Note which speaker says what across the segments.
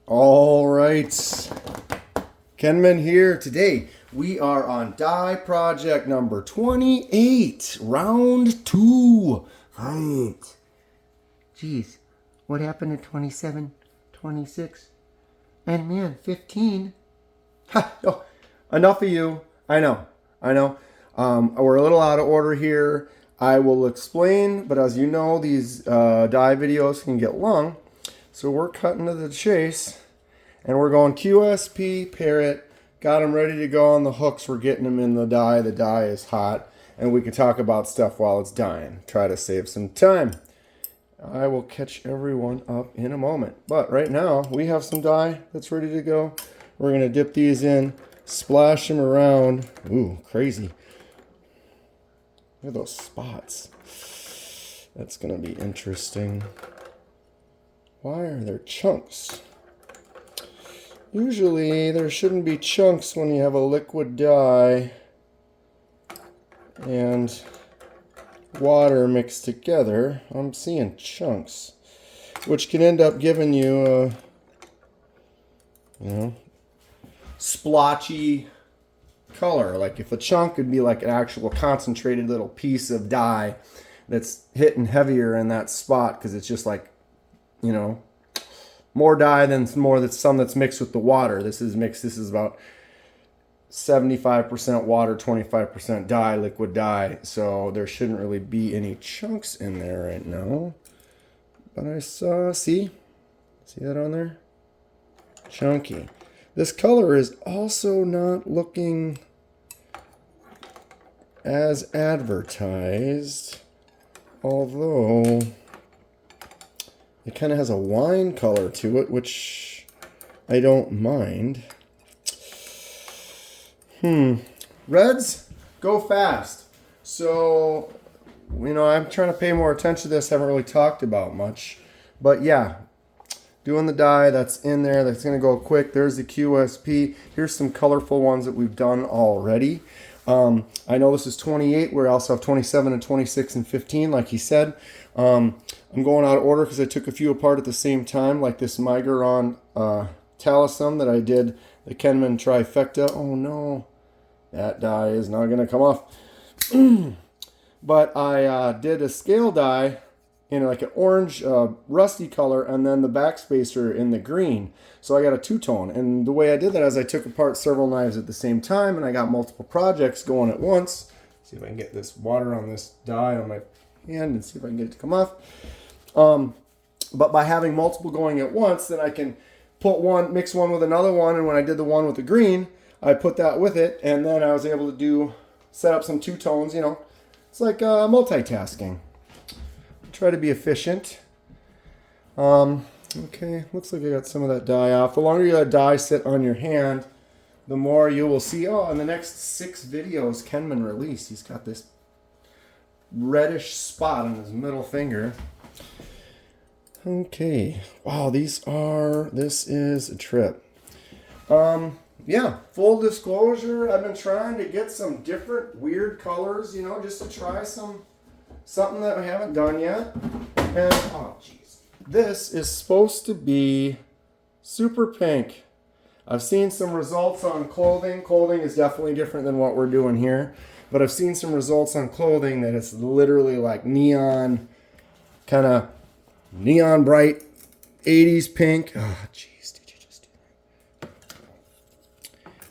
Speaker 1: All right, Kenman here. Today we are on dye project number 28, round 2. Right. Jeez, what happened to 27, 26, and man, 15? Ha, oh, enough of you. I know. We're a little out of order here. I will explain, but as you know, these dye videos can get long. So we're cutting to the chase, and we're going QSP Parrot. Got them ready to go on the hooks. We're getting them in the dye. The dye is hot, and we can talk about stuff while it's dyeing. Try to save some time. I will catch everyone up in a moment. But right now, we have some dye that's ready to go. We're going to dip these in, splash them around. Ooh, crazy. Look at those spots. That's going to be interesting. Why are there chunks? Usually there shouldn't be chunks when you have a liquid dye and water mixed together. I'm seeing chunks, which can end up giving you a, splotchy color. Like if a chunk would be like an actual concentrated little piece of dye that's hitting heavier in that spot because it's just like, more dye than some that's mixed with the water. This is mixed. This is about 75% water, 25% dye, liquid dye. So there shouldn't really be any chunks in there right now. But I see that on there? Chunky. This color is also not looking as advertised, although it kind of has a wine color to it, which I don't mind. Reds go fast. So, I'm trying to pay more attention to this. Haven't really talked about much. But yeah, doing the dye that's in there. That's going to go quick. There's the QSP. Here's some colorful ones that we've done already. I know this is 28. We also have 27 and 26 and 15, like he said. I'm going out of order because I took a few apart at the same time, like this Migron Talisman that I did, the Kenman Trifecta. Oh no, that dye is not going to come off. But I did a scale dye in like an orange rusty color, and then the backspacer in the green. So I got a two-tone. And the way I did that is I took apart several knives at the same time, and I got multiple projects going at once. See if I can get this water on this dye on my hand and see if I can get it to come off. But by having multiple going at once, then I can mix one with another one. And when I did the one with the green, I put that with it. And then I was able to set up some two-tones, It's like multitasking. Try to be efficient. Okay, looks like I got some of that dye off. The longer you let dye sit on your hand, the more you will see. Oh, in the next 6 videos Kenman released, he's got this reddish spot on his middle finger. Okay. Wow, this is a trip. Yeah, full disclosure, I've been trying to get some different weird colors, just to try something that I haven't done yet. And, oh, jeez. This is supposed to be super pink. I've seen some results on clothing. Clothing is definitely different than what we're doing here. But I've seen some results on clothing that it's literally like neon, kind of neon bright 80s pink. Oh, jeez, did you just do that?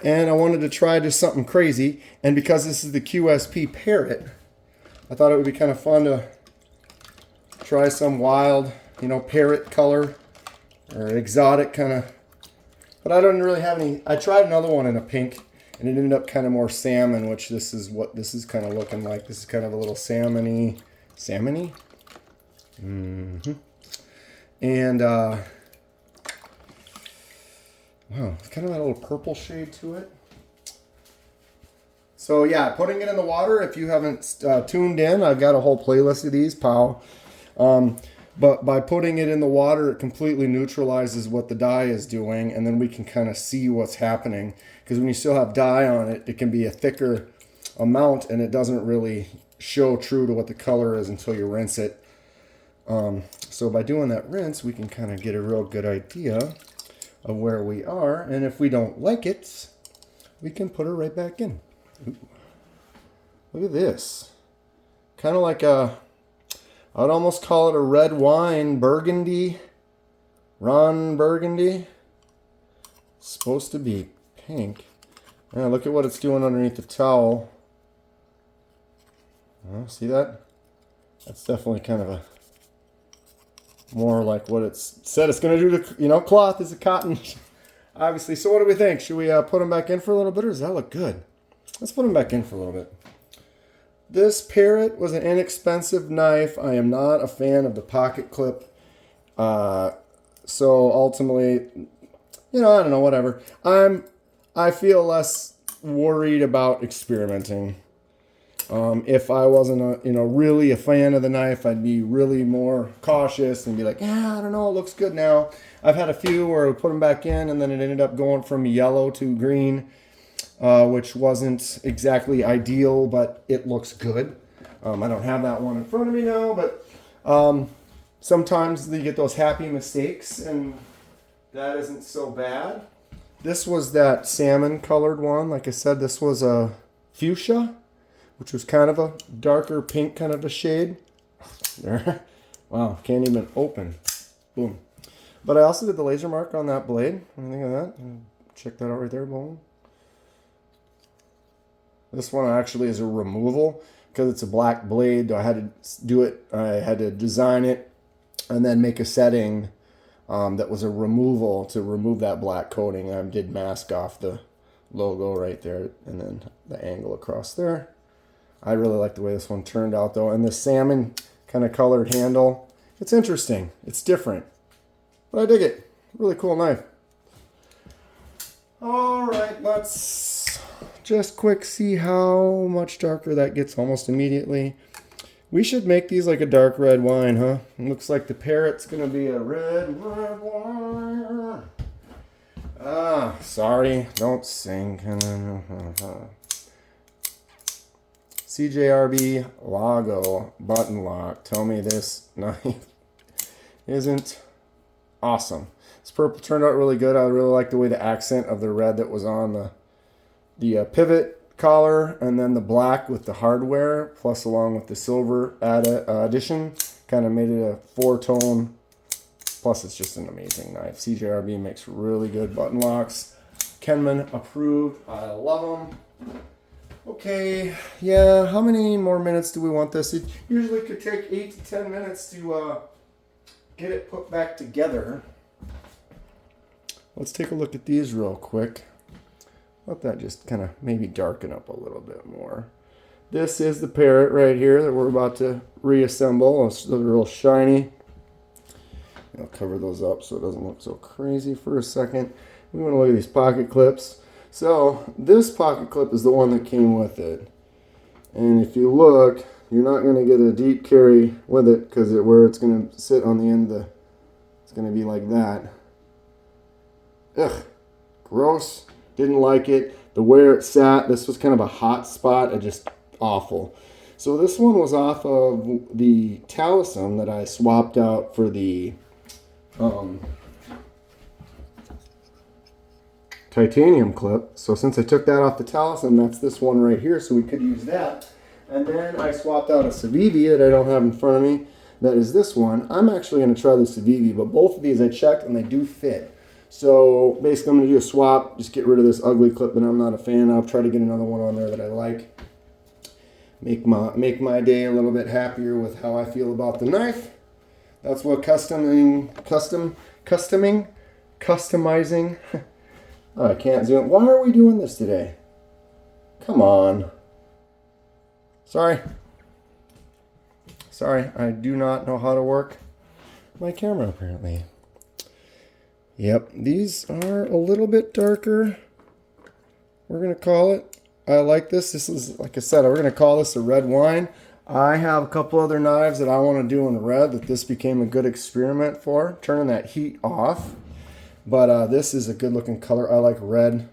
Speaker 1: And I wanted to try just something crazy. And because this is the QSP Parrot, I thought it would be kind of fun to try some wild, parrot color or exotic kind of. But I don't really have any. I tried another one in a pink, and it ended up kind of more salmon, which this is what this is kind of looking like. This is kind of a little salmony. Mm-hmm. And, wow, it's kind of that little purple shade to it. So, yeah, putting it in the water, if you haven't tuned in, I've got a whole playlist of these, pal. But by putting it in the water, it completely neutralizes what the dye is doing, and then we can kind of see what's happening. Because when you still have dye on it, it can be a thicker amount, and it doesn't really show true to what the color is until you rinse it. So by doing that rinse, we can kind of get a real good idea of where we are. And if we don't like it, we can put her right back in. Ooh. Look at this. Kind of like a, I'd almost call it a red wine, burgundy. Ron Burgundy. It's supposed to be pink. Yeah, look at what it's doing underneath the towel. Oh, see that? That's definitely kind of a more like what it's said it's going to do to, you know, cloth is a cotton, obviously. So what do we think? Should we put them back in for a little bit, or does that look good? Let's put them back in for a little bit. This Parrot was an inexpensive knife. I am not a fan of the pocket clip. So ultimately, you know, I don't know, whatever. I feel less worried about experimenting. If I wasn't really a fan of the knife, I'd be really more cautious and be like, yeah, I don't know, it looks good now. I've had a few where I put them back in and then it ended up going from yellow to green, which wasn't exactly ideal, but it looks good. I don't have that one in front of me now, but sometimes you get those happy mistakes, and that isn't so bad. This was that salmon colored one. Like I said, this was a fuchsia, which was kind of a darker pink kind of a shade. There. Wow, can't even open. Boom. But I also did the laser mark on that blade. What do you think of that? Check that out right there, boom. This one actually is a removal because it's a black blade. I had to do it. I had to design it and then make a setting that was a removal to remove that black coating. I did mask off the logo right there and then the angle across there. I really like the way this one turned out though. And the salmon kind of colored handle. It's interesting. It's different. But I dig it. Really cool knife. All right, let's just quick see how much darker that gets almost immediately. We should make these like a dark red wine, huh? It looks like the Parrot's gonna be a red wine. Ah, sorry, don't sing. CJRB Lago button lock. Tell me this knife isn't awesome. This purple turned out really good. I really like the way the accent of the red that was on the pivot collar, and then the black with the hardware, plus along with the silver addition, kind of made it a four-tone. Plus, it's just an amazing knife. CJRB makes really good button locks. Kenman approved. I love them. Okay, yeah, how many more minutes do we want this? It usually could take 8 to 10 minutes to get it put back together. Let's take a look at these real quick. Let that just kind of maybe darken up a little bit more. This is the Parrot right here that we're about to reassemble. It's real shiny. I'll cover those up so it doesn't look so crazy for a second. We want to look at these pocket clips. So this pocket clip is the one that came with it. And if you look, you're not going to get a deep carry with it because where it's going to sit on the end of it's going to be like that. Ugh, gross. Didn't like it. The where it sat, this was kind of a hot spot. Just awful. So this one was off of the Talisman that I swapped out for the titanium clip. So since I took that off the Talisman, that's this one right here, so we could use that. And then I swapped out a Civivi that I don't have in front of me. That is this one. I'm actually going to try the Civivi, but both of these I checked and they do fit. So basically I'm going to do a swap, just get rid of this ugly clip that I'm not a fan of, try to get another one on there that I like. Make my day a little bit happier with how I feel about the knife. That's what customizing. Oh, I can't zoom. Why are we doing this today? Come on. Sorry, I do not know how to work my camera apparently. Yep, these are a little bit darker. We're going to call it. I like this. This is, like I said, we're going to call this a red wine. I have a couple other knives that I want to do in red that this became a good experiment for, turning that heat off. But this is a good looking color. I like red.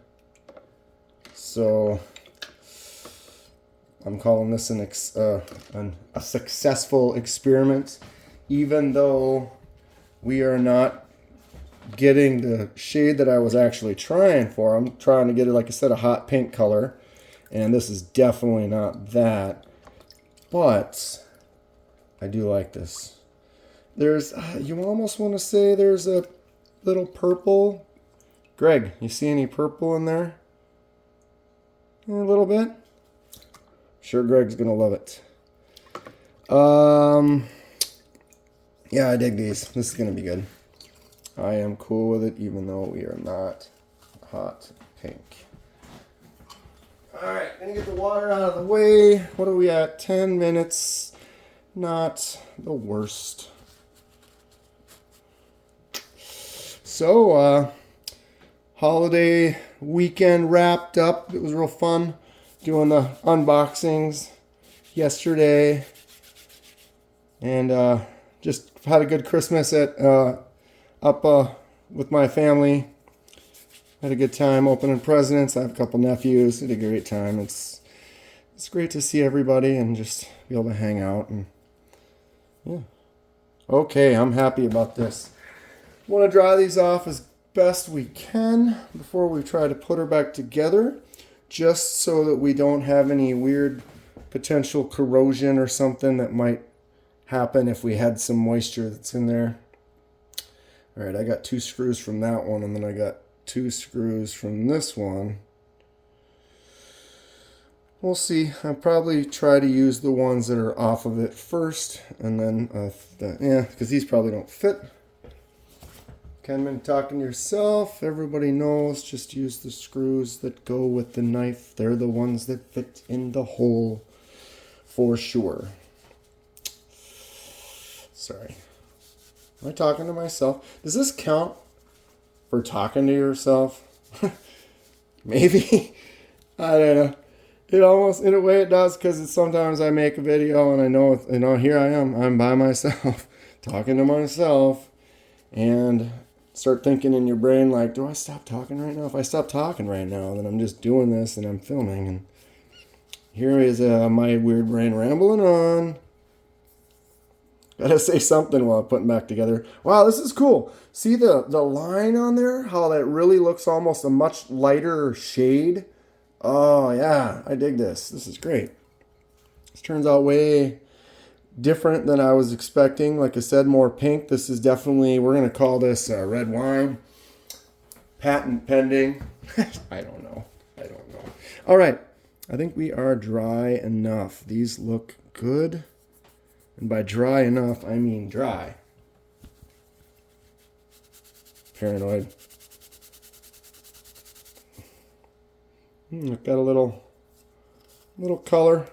Speaker 1: So I'm calling this a successful experiment, even though we are not getting the shade that I was actually trying for. I'm trying to get it, like I said, a hot pink color. And this is definitely not that. But I do like this. There's, you almost want to say there's a little purple. Greg, you see any purple in there? A little bit. Sure, Greg's gonna love it. Yeah, I dig these. This is gonna be good. I am cool with it, even though we are not hot pink. All right, gonna get the water out of the way. What are we at? 10 minutes. Not the worst. So, holiday weekend wrapped up. It was real fun doing the unboxings yesterday. And just had a good Christmas at up with my family. Had a good time opening presents. I have a couple nephews. Had a great time. It's great to see everybody and just be able to hang out. And yeah. Okay, I'm happy about this. Want to dry these off as best we can before we try to put her back together, just so that we don't have any weird potential corrosion or something that might happen if we had some moisture that's in there. All right, I got 2 screws from that one, and then I got 2 screws from this one. We'll see. I'll probably try to use the ones that are off of it first, and then because these probably don't fit. Kenman, talking to yourself. Everybody knows, just use the screws that go with the knife. They're the ones that fit in the hole for sure. Sorry. Am I talking to myself? Does this count for talking to yourself? Maybe. I don't know. It almost, in a way it does, because sometimes I make a video and I know, here I am. I'm by myself, talking to myself. And start thinking in your brain, like, do I stop talking right now? If I stop talking right now, then I'm just doing this and I'm filming. And here is my weird brain rambling on. Gotta say something while I'm putting back together. Wow, this is cool. See the line on there? How that really looks almost a much lighter shade. Oh, yeah, I dig this. This is great. This turns out way different than I was expecting. Like I said, more pink. This is definitely, we're going to call this red wine. Patent pending. I don't know. All right. I think we are dry enough. These look good. And by dry enough, I mean dry. Paranoid. I've got a little color.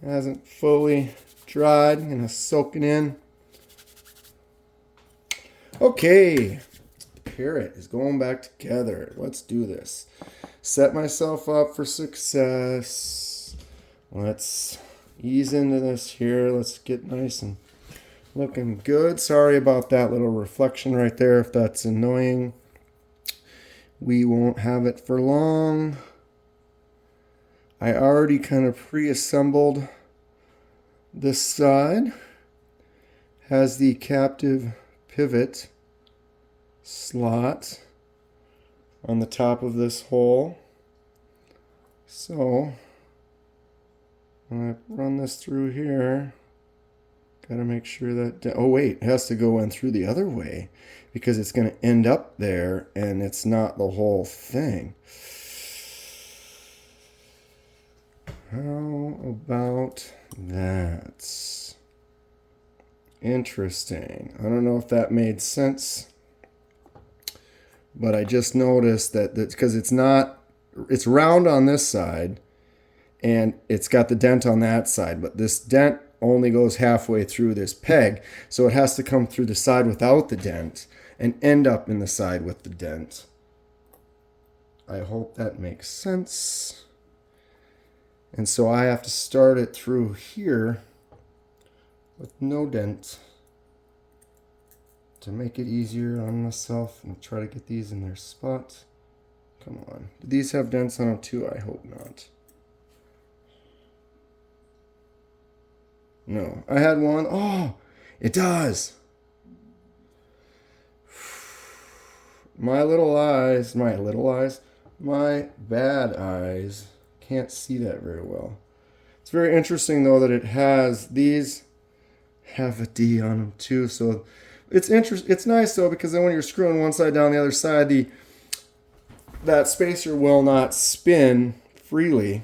Speaker 1: It hasn't fully dried. I'm gonna soak it in. Okay. Parrot is going back together. Let's do this. Set myself up for success. Let's ease into this here. Let's get nice and looking good. Sorry about that little reflection right there if that's annoying. We won't have it for long. I already kind of pre-assembled this side. Has the captive pivot slot on the top of this hole. So when I run this through here, gotta make sure that, oh wait, it has to go in through the other way because it's gonna end up there and it's not the whole thing. How about that? Interesting. I don't know if that made sense, but I just noticed that because it's round on this side and it's got the dent on that side, but this dent only goes halfway through this peg, so it has to come through the side without the dent and end up in the side with the dent. I hope that makes sense. And so I have to start it through here with no dent to make it easier on myself and try to get these in their spot. Come on. Do these have dents on them too? I hope not. No. I had one. Oh, it does. my little eyes, my bad eyes can't see that very well. It's very interesting though that it has these have a D on them too. So it's It's nice though because then when you're screwing one side down the other side, that spacer will not spin freely,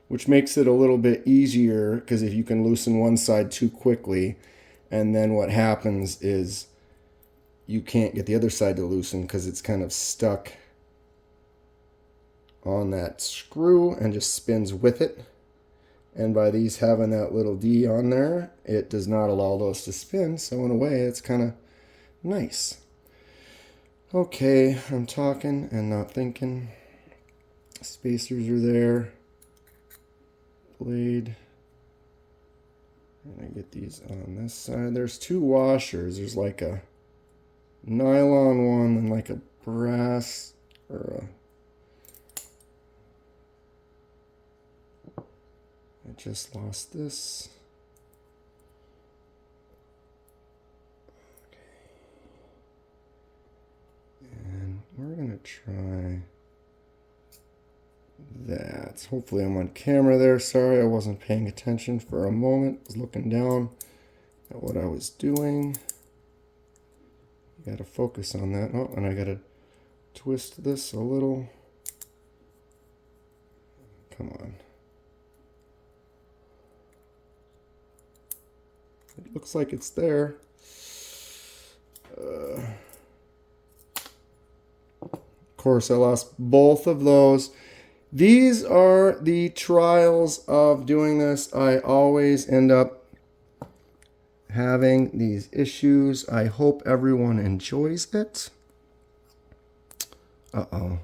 Speaker 1: which makes it a little bit easier because if you can loosen one side too quickly, and then what happens is you can't get the other side to loosen because it's kind of stuck on that screw and just spins with it. And by these having that little D on there, it does not allow those to spin. So in a way, it's kind of nice. Okay, I'm talking and not thinking. Spacers are there. Blade. And I get these on this side. There's two washers. There's like a nylon one and like a brass or a... I just lost this. Okay. And we're going to try that. Hopefully I'm on camera there. Sorry, I wasn't paying attention for a moment. I was looking down at what I was doing. Got to focus on that. Oh, and I got to twist this a little. Come on. It looks like it's there. Of course, I lost both of those. These are the trials of doing this. I always end up having these issues. I hope everyone enjoys it. Uh-oh.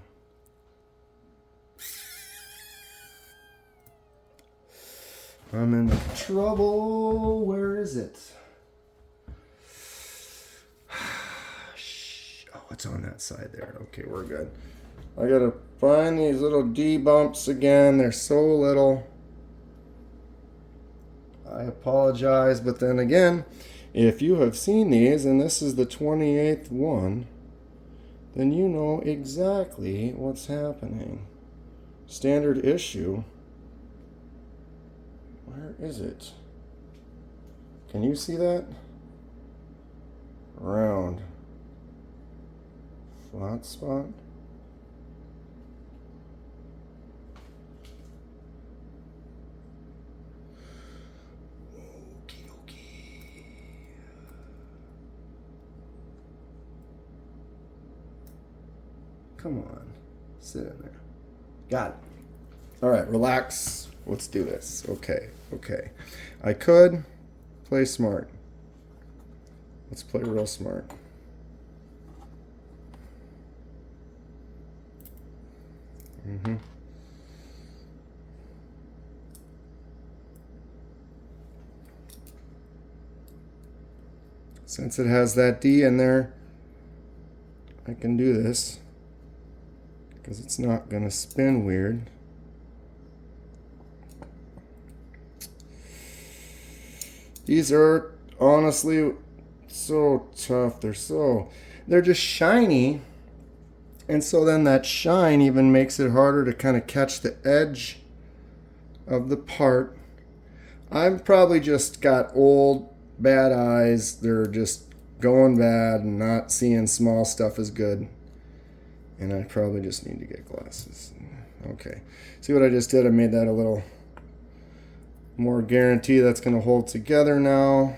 Speaker 1: I'm in trouble. Where is it? Oh, it's on that side there. Okay, we're good. I gotta find these little D bumps again. They're so little. I apologize, but then again, if you have seen these, and this is the 28th one, then you know exactly what's happening. Standard issue. Where is it? Can you see that? Round. Flat spot. Come on. Sit in there. Got it. All right, relax. Let's do this. Okay. I could play smart. Let's play real smart. Since it has that D in there, I can do this because it's not going to spin weird. These are honestly so tough. They're just shiny. And so then that shine even makes it harder to kind of catch the edge of the part. I've probably just got old, bad eyes. They're just going bad and not seeing small stuff as good. And I probably just need to get glasses. Okay. See what I just did? I made that a little more guarantee that's going to hold together now.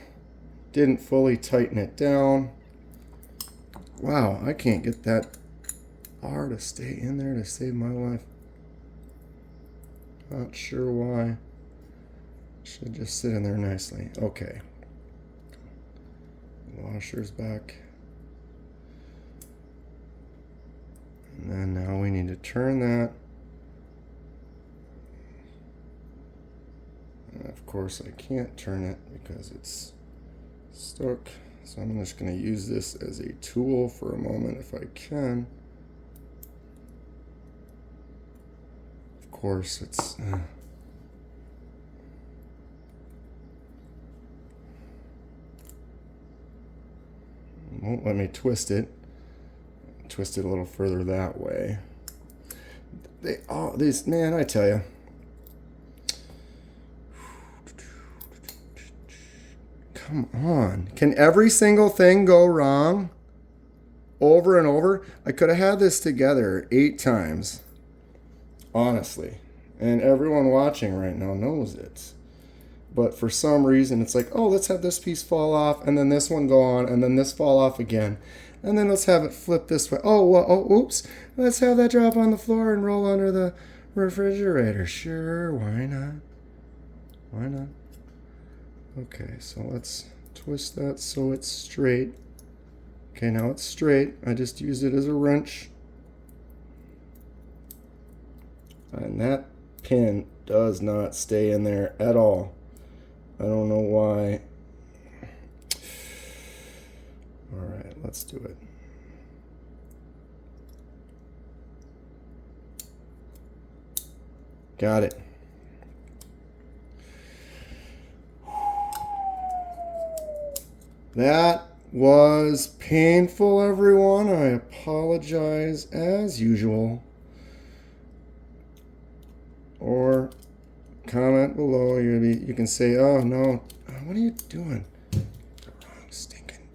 Speaker 1: Didn't fully tighten it down. Wow, I can't get that bar to stay in there to save my life. Not sure why. Should just sit in there nicely. Okay. Washer's back. And then now we need to turn that. And of course I can't turn it because it's stuck. So I'm just going to use this as a tool for a moment if I can. Of course it's... won't let me twist it. twist it a little further that way. These, man, I tell you. Come on. Can every single thing go wrong over and over? I could have had this together 8 times. Honestly. And everyone watching right now knows it. But for some reason, it's like, oh, let's have this piece fall off, and then this one go on, and then this fall off again. And then let's have it flip this way. Oh, well, oops. Let's have that drop on the floor and roll under the refrigerator. Sure, why not? Why not? Okay, so let's twist that so it's straight. Okay, now it's straight. I just used it as a wrench. And that pin does not stay in there at all. I don't know why. All right, let's do it. Got it. That was painful, everyone. I apologize as usual. Or comment below. You can say, oh no, what are you doing? The wrong stinking.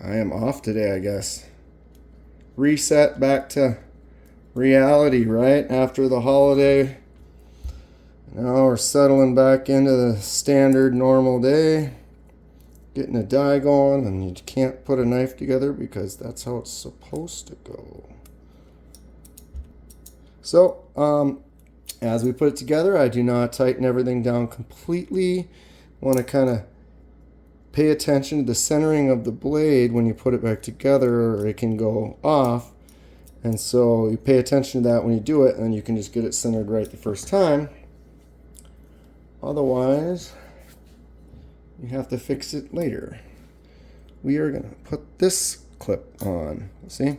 Speaker 1: I am off today, I guess. Reset back to reality, right? After the holiday. Now we're settling back into the standard normal day. Getting a die going, and you can't put a knife together because that's how it's supposed to go. So, as we put it together, I do not tighten everything down completely. Want to kind of pay attention to the centering of the blade when you put it back together, or it can go off. And so you pay attention to that when you do it, and you can just get it centered right the first time. Otherwise, you have to fix it later. We are going to put this clip on. See?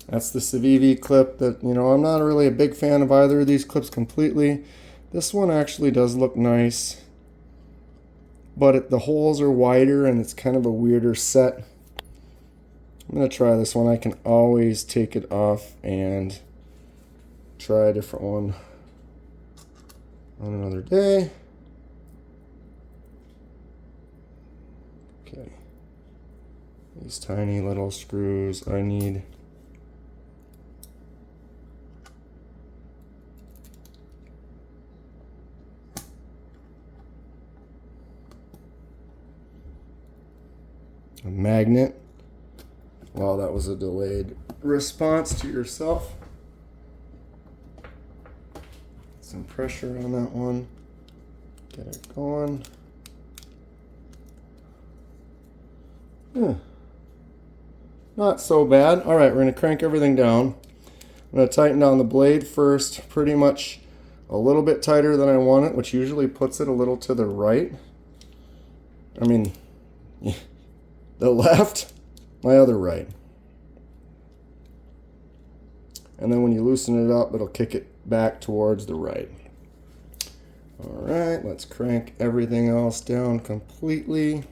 Speaker 1: That's the Civivi clip that, I'm not really a big fan of either of these clips completely. This one actually does look nice, but the holes are wider and it's kind of a weirder set. I'm going to try this one. I can always take it off and try a different one on another day. Okay. These tiny little screws I need. A magnet. Wow, that was a delayed response to yourself. Some pressure on that one. Get it going. Not so bad. All right, we're going to crank everything down. I'm going to tighten down the blade first, pretty much a little bit tighter than I want it, which usually puts it a little to the right. I mean, the left, my other right. And then when you loosen it up, it'll kick it back towards the right. All right, let's crank everything else down completely.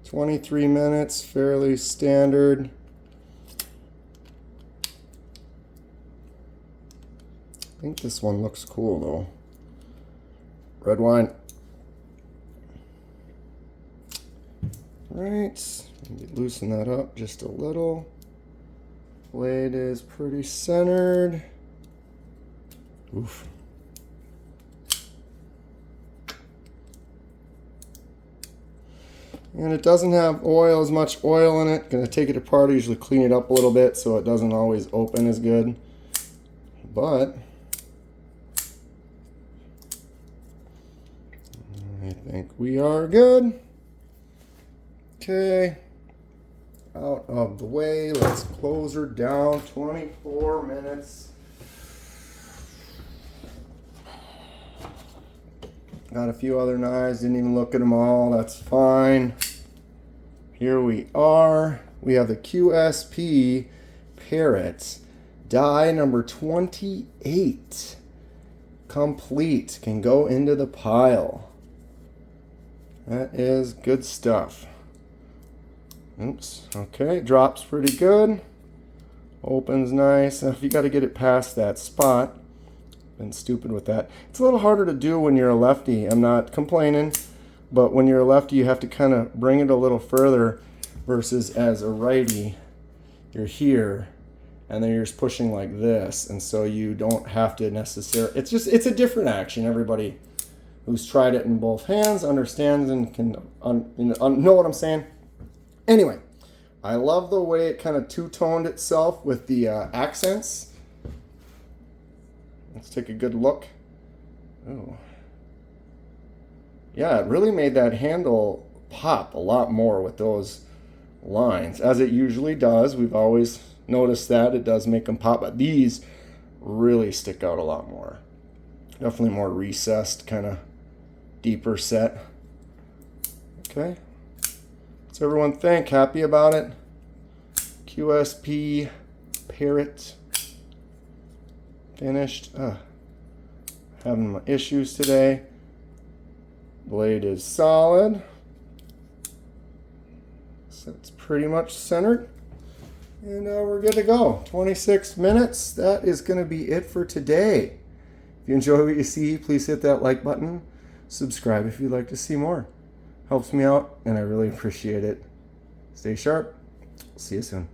Speaker 1: 23 minutes, fairly standard. I think this one looks cool though. Red wine. Right, maybe loosen that up just a little. Blade is pretty centered. Oof. And it doesn't have as much oil in it. Gonna take it apart, usually clean it up a little bit so it doesn't always open as good. But I think we are good. Okay, out of the way. Let's close her down. 24 minutes. Got a few other knives, didn't even look at them all. That's fine. Here we are. We have the QSP Parrot die number 28. Complete. Can go into the pile. That is good stuff. Oops. Okay, drops pretty good. Opens nice. Now, if you got to get it past that spot, been stupid with that. It's a little harder to do when you're a lefty. I'm not complaining, but when you're a lefty, you have to kind of bring it a little further versus as a righty, you're here and then you're just pushing like this. And so you don't have to necessarily, it's a different action. Everybody who's tried it in both hands understands and can know what I'm saying. Anyway, I love the way it kind of two-toned itself with the accents. Let's take a good look. Oh, yeah, it really made that handle pop a lot more with those lines, as it usually does. We've always noticed that it does make them pop, but these really stick out a lot more. Definitely more recessed, kind of deeper set. Okay, what's everyone think? Happy about it? QSP Parrot finished. Having my issues today. Blade is solid. So it's pretty much centered. And we're good to go. 26 minutes. That is going to be it for today. If you enjoy what you see, please hit that like button. Subscribe if you'd like to see more. Helps me out, and I really appreciate it. Stay sharp. See you soon.